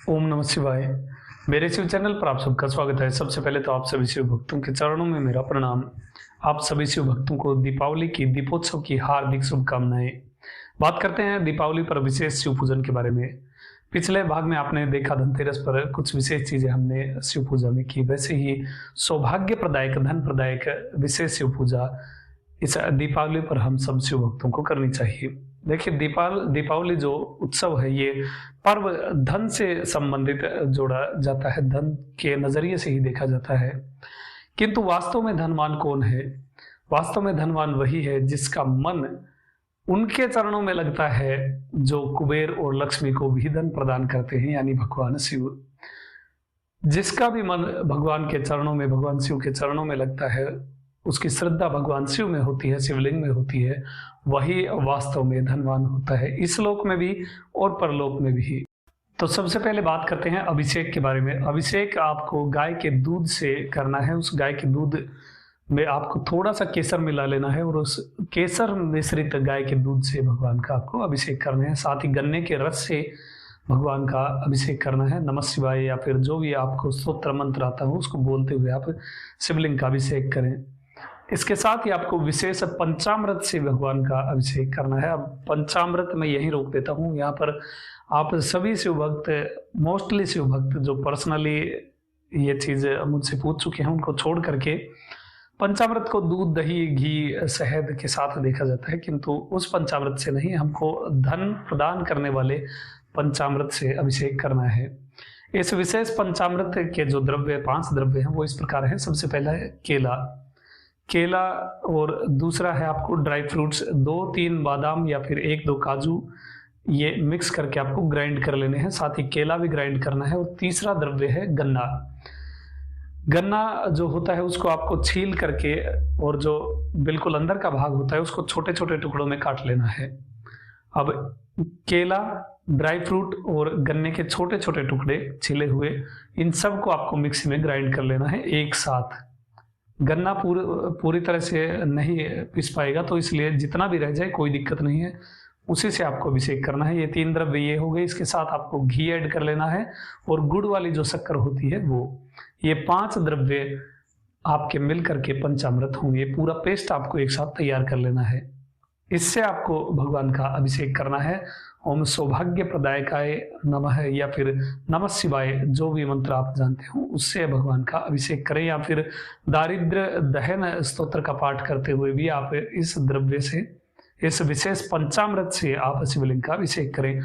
ओम नमः शिवाय। मेरे शिव चैनल पर आप सबका स्वागत है। सबसे पहले तो आप सभी शिव भक्तों के चरणों में मेरा प्रणाम। आप सभी शिव भक्तों को दीपावली की दीपोत्सव की हार्दिक शुभकामनाएं। बात करते हैं दीपावली पर विशेष शिव पूजन के बारे में। पिछले भाग में आपने देखा धनतेरस पर कुछ विशेष चीजें हमने शिव पूजा में की। वैसे ही सौभाग्य प्रदायक, धन प्रदायक विशेष शिव पूजा इस दीपावली पर हम सब शिव भक्तों को करनी चाहिए। देखिए, दीपावली जो उत्सव है, ये पर्व धन से संबंधित जोड़ा जाता है, धन के नजरिए से ही देखा जाता है। किंतु वास्तव में धनवान कौन है? वास्तव में धनवान वही है जिसका मन उनके चरणों में लगता है जो कुबेर और लक्ष्मी को भी धन प्रदान करते हैं, यानी भगवान शिव। जिसका भी मन भगवान के चरणों में, भगवान शिव के चरणों में लगता है, उसकी श्रद्धा भगवान शिव में होती है, शिवलिंग में होती है, वही वास्तव में धनवान होता है, इस लोक में भी और परलोक में भी। तो सबसे पहले बात करते हैं अभिषेक के बारे में। अभिषेक आपको गाय के दूध से करना है। उस गाय के दूध में आपको थोड़ा सा केसर मिला लेना है और उस केसर मिश्रित गाय के दूध से भगवान का आपको अभिषेक करना है। साथ ही गन्ने के रस से भगवान का अभिषेक करना है। नमः शिवाय या फिर जो भी आपको स्तोत्र मंत्र आता हो उसको बोलते हुए आप शिवलिंग का अभिषेक करें। इसके साथ ही आपको विशेष पंचामृत से भगवान का अभिषेक करना है। अब पंचामृत मैं यहीं रोक देता हूँ। यहाँ पर आप सभी शिव भक्त, मोस्टली शिव भक्त जो पर्सनली ये चीज मुझसे पूछ चुके हैं, उनको छोड़ करके पंचामृत को दूध, दही, घी, शहद के साथ देखा जाता है, किंतु उस पंचामृत से नहीं, हमको धन प्रदान करने वाले पंचामृत से अभिषेक करना है। इस विशेष पंचामृत के जो द्रव्य, 5 द्रव्य हैं, वो इस प्रकार है। सबसे पहला है केला और दूसरा है आपको ड्राई फ्रूट्स, 2-3 बादाम या फिर 1-2 काजू, ये मिक्स करके आपको ग्राइंड कर लेने हैं। साथ ही केला भी ग्राइंड करना है। और तीसरा द्रव्य है गन्ना जो होता है उसको आपको छील करके और जो बिल्कुल अंदर का भाग होता है उसको छोटे छोटे टुकड़ों में काट लेना है। अब केला, ड्राई फ्रूट और गन्ने के छोटे छोटे टुकड़े छिले हुए, इन सब को आपको मिक्सी में ग्राइंड कर लेना है एक साथ। गन्ना पूरी तरह से नहीं पिस पाएगा, तो इसलिए जितना भी रह जाए कोई दिक्कत नहीं है, उसी से आपको अभिषेक करना है। ये 3 द्रव्य ये हो गए। इसके साथ आपको घी ऐड कर लेना है और गुड़ वाली जो शक्कर होती है वो। ये 5 द्रव्य आपके मिल करके पंचामृत होंगे। पूरा पेस्ट आपको एक साथ तैयार कर लेना है। इससे आपको भगवान का अभिषेक करना है। ओम सौभाग्य प्रदायकाय नमः या फिर नमः शिवाय, जो भी मंत्र आप जानते हो उससे भगवान का अभिषेक करें, या फिर दारिद्र्य दहन स्तोत्र का पाठ करते हुए भी आप इस द्रव्य से, इस विशेष पंचामृत से आप शिवलिंग का अभिषेक करें।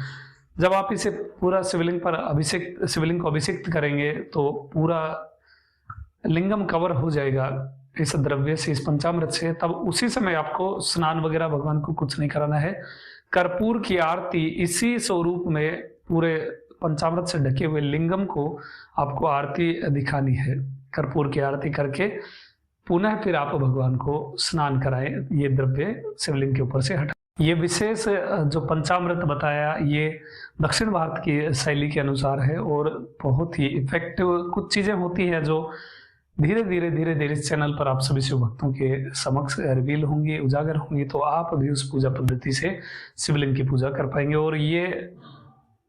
जब आप इसे पूरा शिवलिंग को अभिषेक करेंगे तो पूरा लिंगम कवर हो जाएगा इस द्रव्य से, इस पंचामृत से। तब उसी समय आपको स्नान वगैरह भगवान को कुछ नहीं कराना है। कर्पूर की आरती इसी स्वरूप में पूरे पंचामृत से ढके हुए लिंगम को आपको आरती दिखानी है। कर्पूर की आरती करके पुनः फिर आप भगवान को स्नान कराएं। ये द्रव्य शिवलिंग के ऊपर से हटा। ये विशेष जो पंचामृत बताया, ये दक्षिण भारत की शैली के अनुसार है और बहुत ही इफेक्टिव कुछ चीजें होती हैं जो धीरे धीरे इस चैनल पर आप सभी शिव भक्तों के समक्ष रिवील होंगी, उजागर होंगी, तो आप भी उस पूजा पद्धति से शिवलिंग की पूजा कर पाएंगे। और ये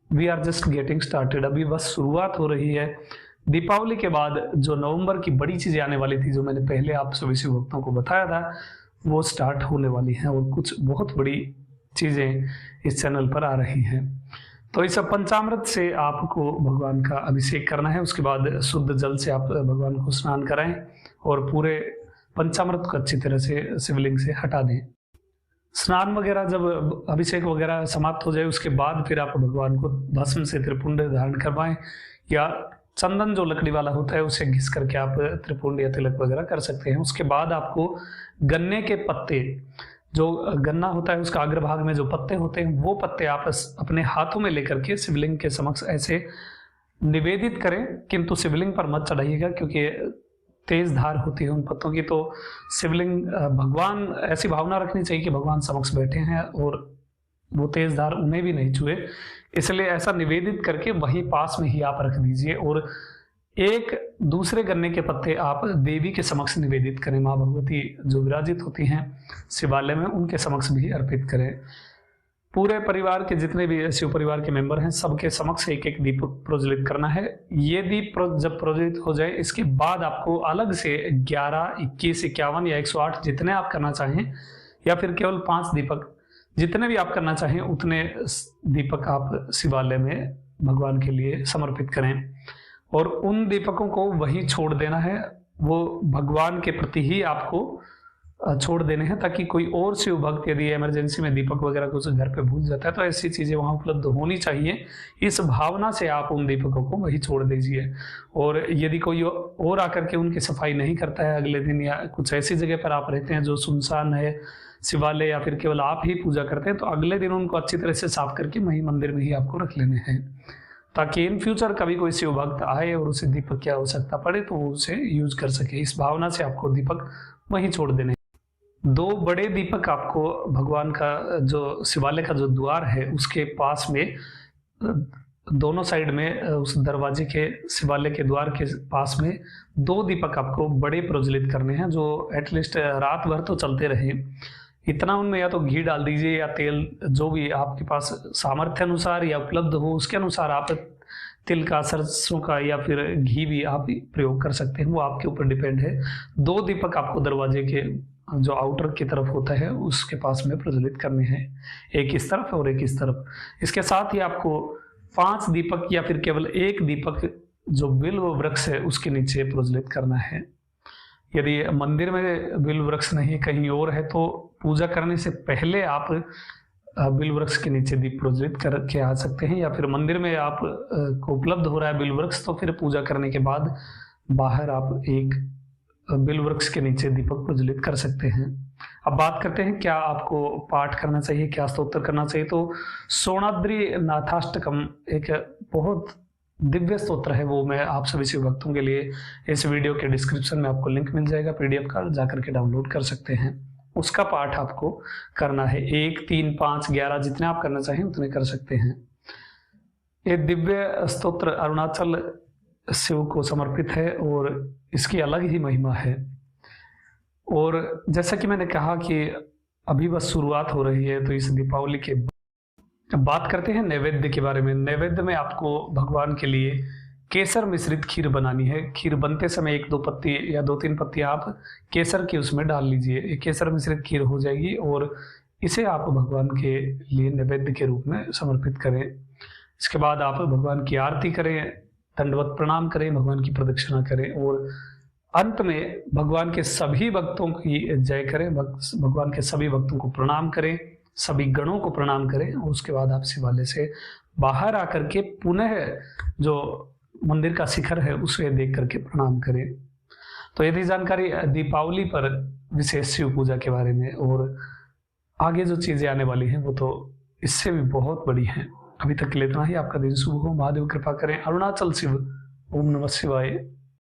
we are just getting started, अभी बस शुरुआत हो रही है। दीपावली के बाद जो नवंबर की बड़ी चीजें आने वाली थी, जो मैंने पहले आप सभी शिव भक्तों को बताया था, वो स्टार्ट होने वाली हैं और कुछ बहुत बड़ी चीजें इस चैनल पर आ रही हैं। तो इस पंचामृत से आपको भगवान का अभिषेक करना है। उसके बाद शुद्ध जल से आप भगवान को स्नान कराएं और पूरे पंचामृत को अच्छी तरह से शिवलिंग से हटा दें। स्नान वगैरह जब अभिषेक वगैरह समाप्त हो जाए, उसके बाद फिर आप भगवान को भस्म से त्रिपुंड धारण करवाएं, या चंदन जो लकड़ी वाला होता है उसे घिस करके आप त्रिपुंड या तिलक वगैरह कर सकते हैं। उसके बाद आपको गन्ने के पत्ते, जो गन्ना होता है उसका अग्रभाग में जो पत्ते होते हैं, वो पत्ते आप अपने हाथों में लेकर के शिवलिंग के समक्ष ऐसे निवेदित करें, किंतु शिवलिंग पर मत चढ़ाइएगा क्योंकि तेज धार होती है उन पत्तों की। तो शिवलिंग, भगवान, ऐसी भावना रखनी चाहिए कि भगवान समक्ष बैठे हैं और वो तेज धार उन्हें भी नहीं छुए, इसलिए ऐसा निवेदित करके वहीं पास में ही आप रख दीजिए। और एक दूसरे गन्ने के पत्ते आप देवी के समक्ष निवेदित करें। माँ भगवती जो विराजित होती हैं शिवालय में, उनके समक्ष भी अर्पित करें। पूरे परिवार के जितने भी शिव परिवार के मेंबर हैं सबके समक्ष एक एक दीपक प्रज्वलित करना है। ये दीप जब प्रज्वलित हो जाए इसके बाद आपको अलग से 11, 21, 51 या 108 जितने आप करना चाहें, या फिर केवल 5 दीपक जितने भी आप करना चाहें उतने दीपक आप शिवालय में भगवान के लिए समर्पित करें। और उन दीपकों को वहीं छोड़ देना है, वो भगवान के प्रति ही आपको छोड़ देने हैं, ताकि कोई और शिव भक्त यदि इमरजेंसी में दीपक वगैरह कुछ घर पे भूल जाता है तो ऐसी चीजें वहां उपलब्ध होनी चाहिए। इस भावना से आप उन दीपकों को वही छोड़ दीजिए। और यदि कोई और आकर के उनकी सफाई नहीं करता है अगले दिन, या कुछ ऐसी जगह पर आप रहते हैं जो सुनसान है शिवालय, या फिर केवल आप ही पूजा करते हैं, तो अगले दिन उनको अच्छी तरह से साफ करके वही मंदिर में ही आपको रख लेने हैं, ताकि इन फ्यूचर कभी कोई शिव भक्त आए और उसे दीपक की आवश्यकता पड़े तो वो उसे यूज कर सके। इस भावना से आपको दीपक वहीं छोड़ देने। 2 बड़े दीपक आपको भगवान का जो शिवालय का जो द्वार है उसके पास में, दोनों साइड में उस दरवाजे के शिवालय के द्वार के पास में 2 दीपक आपको बड़े प्रज्वलित करने हैं, जो एटलीस्ट रात भर तो चलते रहे। इतना उनमें या तो घी डाल दीजिए या तेल, जो भी आपके पास सामर्थ्य अनुसार या उपलब्ध हो उसके अनुसार आप तिल का, सरसों का या फिर घी भी आप प्रयोग कर सकते हैं, वो आपके ऊपर डिपेंड है। 2 दीपक आपको दरवाजे के जो आउटर की तरफ होता है उसके पास में प्रज्वलित करने हैं, एक इस तरफ और एक इस तरफ। इसके साथ ही आपको 5 दीपक या फिर केवल 1 दीपक जो बिल्व वृक्ष है उसके नीचे प्रज्वलित करना है। यदि मंदिर में बिल्व वृक्ष नहीं कहीं और है तो पूजा करने से पहले आप बिल्व वृक्ष के नीचे दीप प्रज्वलित करके आ सकते हैं, या फिर मंदिर में आप को उपलब्ध हो रहा है बिल्व वृक्ष तो फिर पूजा करने के बाद बाहर आप एक बिल्व वृक्ष के नीचे दीपक प्रज्वलित कर सकते हैं। अब बात करते हैं क्या आपको पाठ करना चाहिए, क्या स्तोत्र करना चाहिए। तो सोणाद्रि नाथाष्टकम एक बहुत दिव्य स्तोत्र है, वो मैं आप सभी शिव भक्तों के लिए इस वीडियो के डिस्क्रिप्शन में आपको लिंक मिल जाएगा PDF का, जाकर के डाउनलोड कर सकते हैं। उसका पाठ आपको करना है 1, 3, 5, 11 जितने आप करना चाहें उतने कर सकते हैं। ये दिव्य स्तोत्र अरुणाचल शिव को समर्पित है और इसकी अलग ही महिमा है। और जैसा कि मैंने कहा कि अभी बस शुरुआत हो रही है, तो इस दीपावली के बात करते हैं नैवेद्य के बारे में। नैवेद्य में आपको भगवान के लिए केसर मिश्रित खीर बनानी है। खीर बनते समय 1-2 पत्ती या 2-3 पत्ती आप केसर की उसमें डाल लीजिए, ये केसर मिश्रित खीर हो जाएगी और इसे आप भगवान के लिए नैवेद्य के रूप में समर्पित करें। इसके बाद आप भगवान की आरती करें, दंडवत प्रणाम करें, भगवान की प्रदक्षिणा करें और अंत में भगवान के सभी भक्तों की जय करें, भगवान के सभी भक्तों को प्रणाम करें, सभी गणों को प्रणाम करें और उसके बाद आप शिवालय से बाहर आकर के पुनः जो मंदिर का शिखर है उसे देख करके प्रणाम करें। तो ये थी जानकारी दीपावली पर विशेष शिव पूजा के बारे में, और आगे जो चीजें आने वाली हैं वो तो इससे भी बहुत बड़ी हैं। अभी तक के लिए इतना ही। आपका दिन शुभ हो, महादेव कृपा करें। अरुणाचल शिव। ओम नमः शिवाय।